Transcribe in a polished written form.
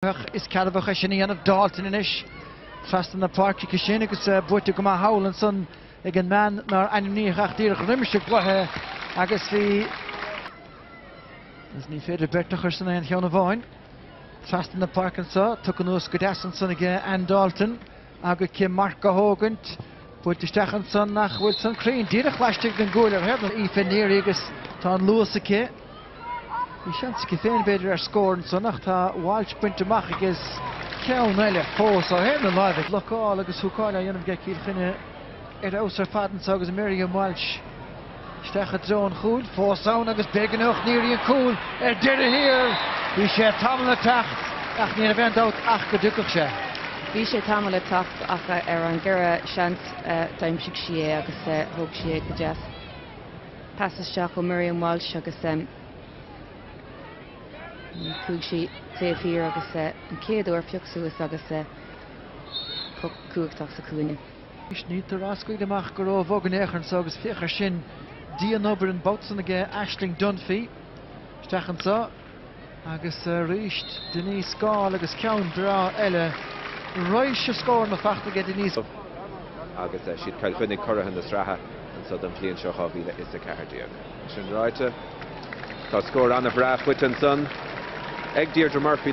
Is Calvach sin anamh Dalton inis trastan na park sin agus buirte go Howland son ag an man nar animníach díach rimse gluthe agus bhí ní féidir bertachar san an cheanna bháin trastan na park an sa tu an ús go deasan son ag Ann Dalton agus cin Marca Hógant buirte stechan son nach bhfuil san crín díach leiste den gúil ar hebna ífeníir agus tá an luas a cé. Í seans go féin beidir scór son nach tá Walsh buinte amach agus ceann eile fós á héna láimh leáil agus thuáil a dhéanamh geici finne ausar fadan agus Miriam Walsh stecha drón chúil fósán agus beganach níirí an cúil deire hir bhí sé tamla tacht ach ní a bhaint át ach go dúcach sé. Bhí sé tamla tacht ach ar an gcéire seans daimsigh si agus thug si go deas. Passasteach ó Miriam Walsh agus cúig si téhír agus an céadúir fiocsuas agus cúigtach sa cúine. Is ní tar ascuid amach go raibh bhogan éachan agus fiachar sin díanobar an botsan aige Aisling Dunphy stechan sa agus ríist Denise Gall agus ceann drá eile roiis se scór na fachta aige Denise agus siad cael chuinnig currachan na stratha an so den blion seo chábhíle is a cehardíag. Sin ráite tá scór anna bhrach with an son ag Deirdre Murphy